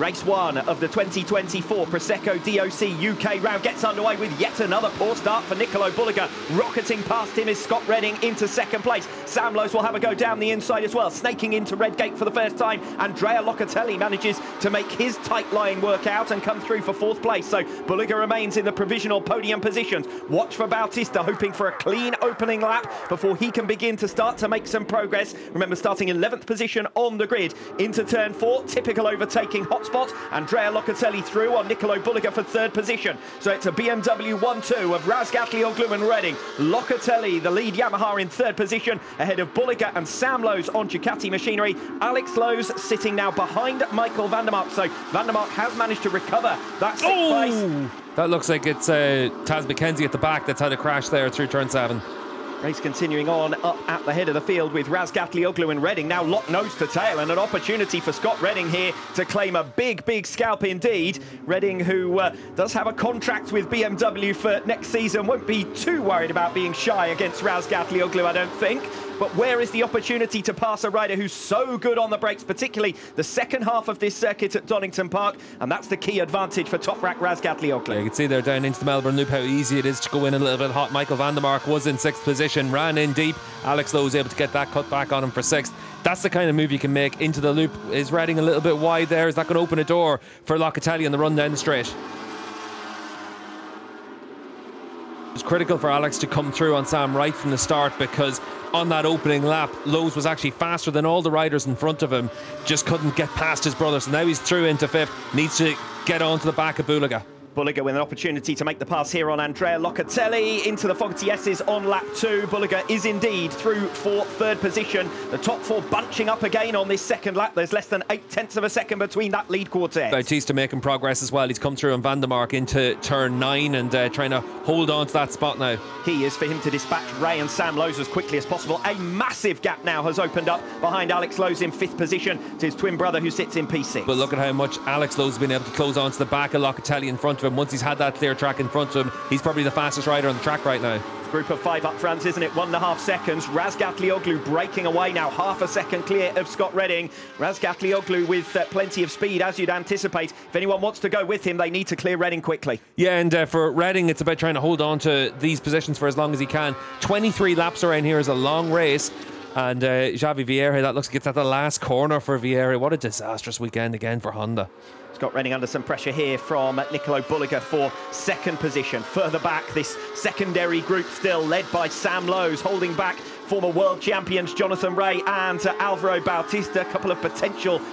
Race 1 of the 2024 Prosecco DOC UK round gets underway with yet another poor start for Nicolo Bulliger. Rocketing past him is Scott Redding into second place. Sam Lowes will have a go down the inside as well, snaking into Redgate for the first time. Andrea Locatelli manages to make his tight line work out and come through for fourth place. So Bulliger remains in the provisional podium positions. Watch for Bautista, hoping for a clean opening lap before he can begin to start to make some progress. Remember, starting 11th position on the grid into turn 4. Typical overtaking hotspot. Andrea Locatelli through on Nicolo Bulliger for third position. So it's a BMW 1-2 of Razgatlioglu and Redding. Locatelli, the lead Yamaha, in third position, ahead of Bulliger and Sam Lowes on Ducati machinery. Alex Lowes sitting now behind Michael van der Mark. So van der Mark has managed to recover that sixth place. That looks like it's Taz McKenzie at the back that's had a crash there through turn 7. Race continuing on up at the head of the field with Razgatlioglu and Redding now locked nose to tail, and an opportunity for Scott Redding here to claim a big scalp indeed. Redding, who does have a contract with BMW for next season, won't be too worried about being shy against Razgatlioglu, I don't think. But where is the opportunity to pass a rider who's so good on the brakes, particularly the second half of this circuit at Donington Park? And that's the key advantage for Toprak Razgatlioglu. Yeah, you can see there down into the Melbourne Loop how easy it is to go in a little bit hot. Michael van der Mark was in 6th position, ran in deep. Alex Lowe was able to get that cut back on him for 6th. That's the kind of move you can make into the loop. Is Redding a little bit wide there? Is that going to open a door for Locatelli on the run down the straight? It's critical for Alex to come through on Sam right from the start, because on that opening lap, Lowes was actually faster than all the riders in front of him, just couldn't get past his brother. So now he's through into 5th, needs to get onto the back of Bulliger. Bulliger with an opportunity to make the pass here on Andrea Locatelli into the Fogarty S's on lap 2. Bulliger is indeed through for third position. The top 4 bunching up again on this second lap. There's less than 0.8 of a second between that lead quartet. Bautista making progress as well. He's come through on van der Mark into turn 9 and trying to hold on to that spot now. Key is for him to dispatch Ray and Sam Lowes as quickly as possible. A massive gap now has opened up behind Alex Lowes in 5th position to his twin brother who sits in P6. But look at how much Alex Lowes has been able to close on to the back of Locatelli in front of him. Once he's had that clear track in front of him, he's probably the fastest rider on the track right now. Group of 5 up front, isn't it? 1.5 seconds. Razgatlioglu breaking away now, half a second clear of Scott Redding. Razgatlioglu with plenty of speed, as you'd anticipate. If anyone wants to go with him, they need to clear Redding quickly. Yeah, and for Redding, it's about trying to hold on to these positions for as long as he can. 23 laps around here is a long race. And Xavi Vieira, that looks like it's at the last corner for Vieira. What a disastrous weekend again for Honda. Scott Redding under some pressure here from Nicolo Bulliger for second position. Further back, this secondary group still led by Sam Lowes, holding back former world champions Jonathan Ray and Alvaro Bautista. A couple of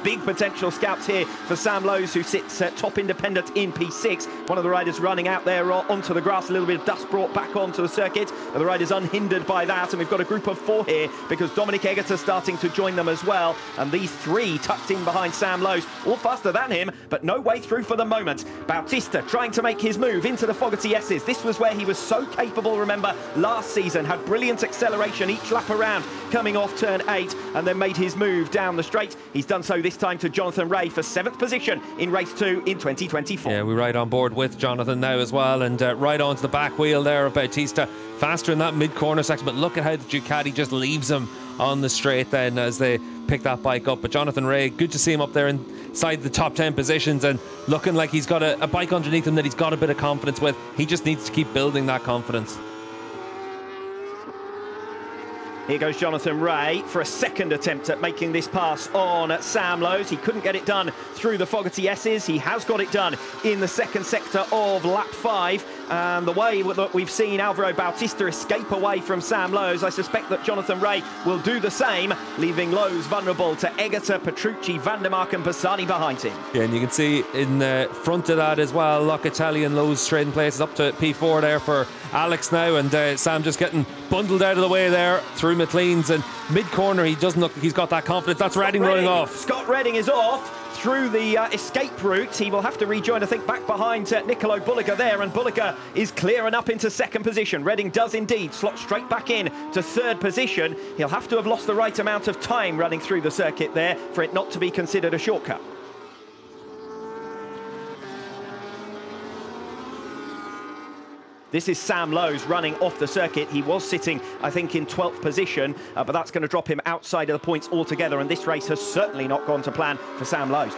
big potential scalps here for Sam Lowes, who sits top independent in P6. One of the riders running out there onto the grass, a little bit of dust brought back onto the circuit. But the riders unhindered by that, and we've got a group of 4 here because Dominic Egerter starting to join them as well. And these 3 tucked in behind Sam Lowes, all faster than him, but no way through for the moment. Bautista trying to make his move into the Fogarty S's. This was where he was so capable, remember, last season. Had brilliant acceleration each lap around, coming off turn 8, and then made his move down the straight. He's done so this time to Jonathan Ray for 7th position in race 2 in 2024. Yeah, we're right on board with Jonathan now as well, and right onto the back wheel there of Bautista. Faster in that mid-corner section, but look at how the Ducati just leaves him on the straight then as they pick that bike up. But Jonathan Ray, good to see him up there inside the top 10 positions and looking like he's got a bike underneath him that he's got a bit of confidence with. He just needs to keep building that confidence. Here goes Jonathan Ray for a second attempt at making this pass on Sam Lowes. He couldn't get it done through the Fogarty S's. He has got it done in the second sector of lap 5. And the way that we've seen Alvaro Bautista escape away from Sam Lowes, I suspect that Jonathan Ray will do the same, leaving Lowes vulnerable to Egerter, Petrucci, van der Mark and Bassani behind him. Yeah, and you can see in front of that as well, Locatelli and Lowes trading places up to P4 there for Alex now, and Sam just getting bundled out of the way there through McLean's, and mid-corner he doesn't look like he's got that confidence. That's Redding running off. Scott Redding is off through the escape route. He will have to rejoin, I think, back behind Nicolo Bulliger there, and Bulliger is clearing up into second position. Redding does indeed slot straight back in to third position. He'll have to have lost the right amount of time running through the circuit there for it not to be considered a shortcut. This is Sam Lowes running off the circuit. He was sitting, I think, in 12th position, but that's going to drop him outside of the points altogether, and this race has certainly not gone to plan for Sam Lowes.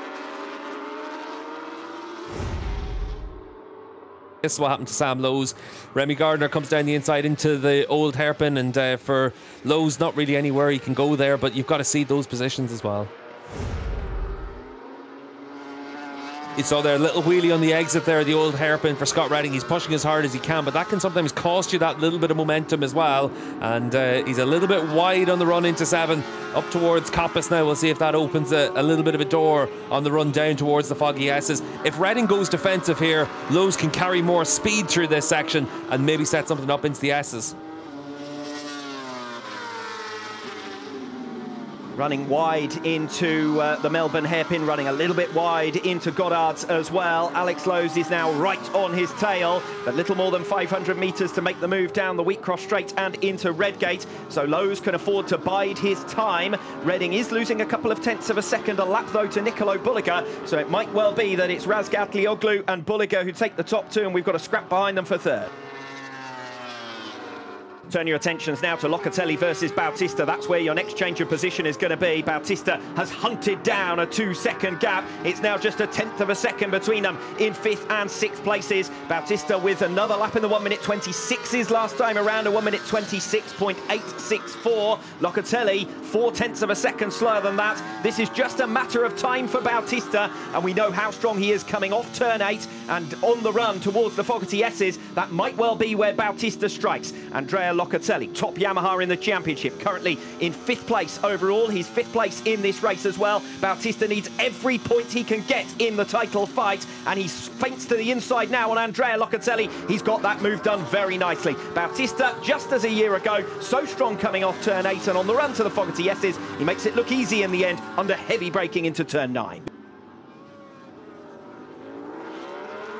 This is what happened to Sam Lowe's. Remy Gardner comes down the inside into the old hairpin, and for Lowe's, not really anywhere he can go there, but you've got to see those positions as well. You saw there a little wheelie on the exit there, the old hairpin for Scott Redding. He's pushing as hard as he can, but that can sometimes cost you that little bit of momentum as well. And he's a little bit wide on the run into 7, up towards Coppice now. We'll see if that opens a little bit of a door on the run down towards the Foggy S's. If Redding goes defensive here, Lowe's can carry more speed through this section and maybe set something up into the S's. Running wide into the Melbourne hairpin, running a little bit wide into Goddard's as well. Alex Lowe's is now right on his tail, but little more than 500 metres to make the move down the Wheatcross Straight and into Redgate. So Lowe's can afford to bide his time. Redding is losing a couple of tenths of a second a lap though to Nicolo Bulliger, so it might well be that it's Razgatlioglu and Bulliger who take the top 2, and we've got a scrap behind them for 3rd. Turn your attentions now to Locatelli versus Bautista. That's where your next change of position is going to be. Bautista has hunted down a 2-second gap. It's now just a tenth of a second between them in 5th and 6th places. Bautista with another lap in the 1:26s last time around, a 1:26.864. Locatelli 4 tenths of a second slower than that. This is just a matter of time for Bautista, and we know how strong he is coming off turn 8 and on the run towards the Fogarty S's. That might well be where Bautista strikes. Andrea Locatelli, top Yamaha in the championship, currently in 5th place overall. He's 5th place in this race as well. Bautista needs every point he can get in the title fight, and he feints to the inside now on Andrea Locatelli. He's got that move done very nicely. Bautista, just as a year ago, so strong coming off turn 8 and on the run to the Fogarty S's. He makes it look easy in the end under heavy braking into turn 9.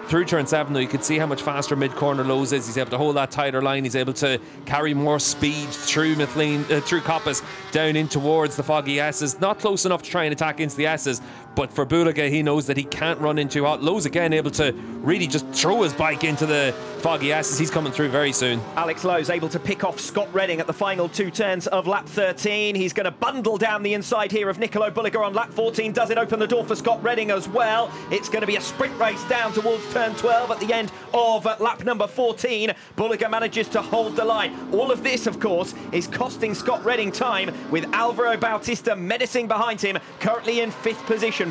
Through turn 7 though, you can see how much faster mid-corner Lowe's is. He's able to hold that tighter line. He's able to carry more speed through through Coppice down in towards the Foggy S's. Not close enough to try and attack into the S's, but for Bulliger, he knows that he can't run in too hot. Lowe's again able to really just throw his bike into the Foggy S's. He's coming through very soon. Alex Lowe's able to pick off Scott Redding at the final 2 turns of lap 13. He's going to bundle down the inside here of Nicolo Bulliger on lap 14. Does it open the door for Scott Redding as well? It's going to be a sprint race down towards turn 12 at the end of lap number 14. Bulliger manages to hold the line. All of this, of course, is costing Scott Redding time, with Alvaro Bautista menacing behind him, currently in 5th position.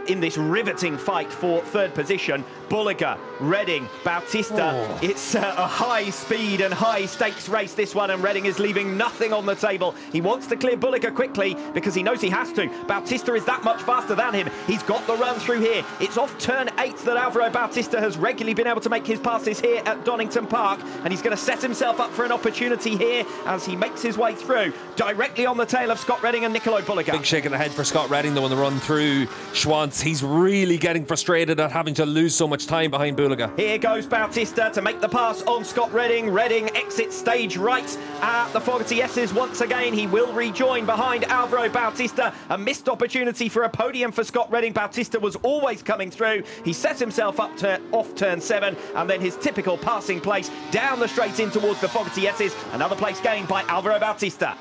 In this riveting fight for 3rd position, Bulliger, Redding, Bautista. Oh. It's a high speed and high stakes race, this one, and Redding is leaving nothing on the table. He wants to clear Bulliger quickly because he knows he has to. Bautista is that much faster than him. He's got the run through here. It's off turn 8 that Alvaro Bautista has regularly been able to make his passes here at Donington Park, and he's going to set himself up for an opportunity here as he makes his way through, directly on the tail of Scott Redding and Nicolo Bulliger. Big shake of the head for Scott Redding though on the run through Schwantz. He's really getting frustrated at having to lose so much time behind Bulliger. Here goes Bautista to make the pass on Scott Redding. Redding exits stage right at the Fogarty S's once again. He will rejoin behind Alvaro Bautista. A missed opportunity for a podium for Scott Redding. Bautista was always coming through. He set himself up to off turn 7, and then his typical passing place down the straight in towards the Fogarty S's. Another place gained by Alvaro Bautista.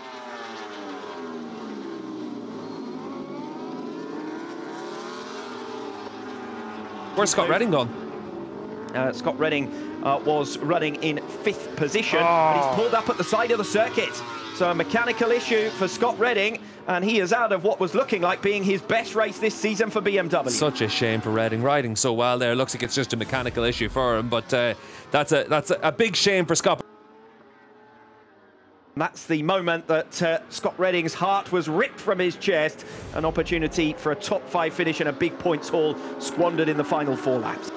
Where's Scott Redding gone? Scott Redding was running in 5th position, but he's pulled up at the side of the circuit. So a mechanical issue for Scott Redding, and he is out of what was looking like being his best race this season for BMW. Such a shame for Redding, riding so well there. Looks like it's just a mechanical issue for him, but that's a big shame for Scott. That's the moment that Scott Redding's heart was ripped from his chest. An opportunity for a top 5 finish and a big points haul squandered in the final 4 laps.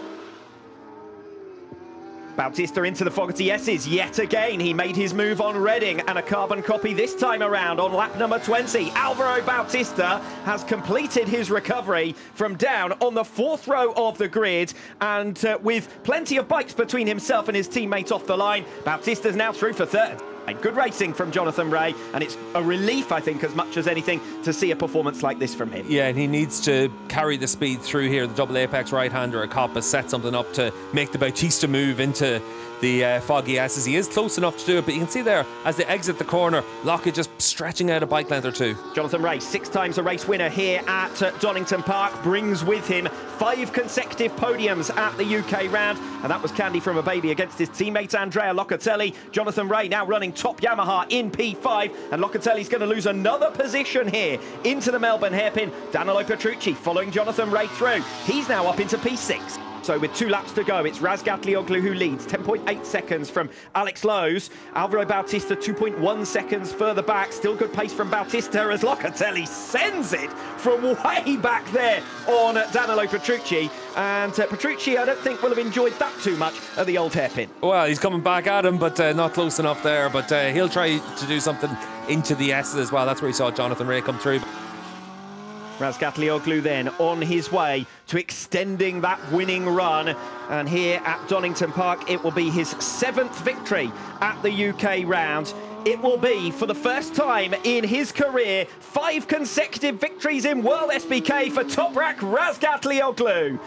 Bautista into the Fogarty S's yet again. He made his move on Redding, and a carbon copy this time around on lap number 20. Alvaro Bautista has completed his recovery from down on the 4th row of the grid, and with plenty of bikes between himself and his teammates off the line, Bautista's now through for 3rd. Good racing from Jonathan Ray, and it's a relief, I think, as much as anything, to see a performance like this from him. Yeah, and he needs to carry the speed through here. The double apex right-hander at Coppice set something up to make the Bautista move into the foggy S's. He is close enough to do it, but you can see there as they exit the corner, Lockett just stretching out a bike length or two. Jonathan Rea, 6 times a race winner here at Donington Park, brings with him 5 consecutive podiums at the UK round, and that was candy from a baby against his teammate Andrea Locatelli. Jonathan Rea now running top Yamaha in P5, and Locatelli's going to lose another position here into the Melbourne hairpin. Danilo Petrucci following Jonathan Rea through. He's now up into P6. So with 2 laps to go, it's Razgatlioglu who leads, 10.8 seconds from Alex Lowe's. Alvaro Bautista 2.1 seconds further back. Still good pace from Bautista as Locatelli sends it from way back there on Danilo Petrucci. And Petrucci, I don't think, will have enjoyed that too much at the old hairpin. Well, he's coming back at him, but not close enough there. But he'll try to do something into the S's as well. That's where he saw Jonathan Rea come through. Razgatlioglu then on his way to extending that winning run, and here at Donington Park it will be his 7th victory at the UK round. It will be, for the first time in his career, 5 consecutive victories in World SBK for Toprak Razgatlioglu.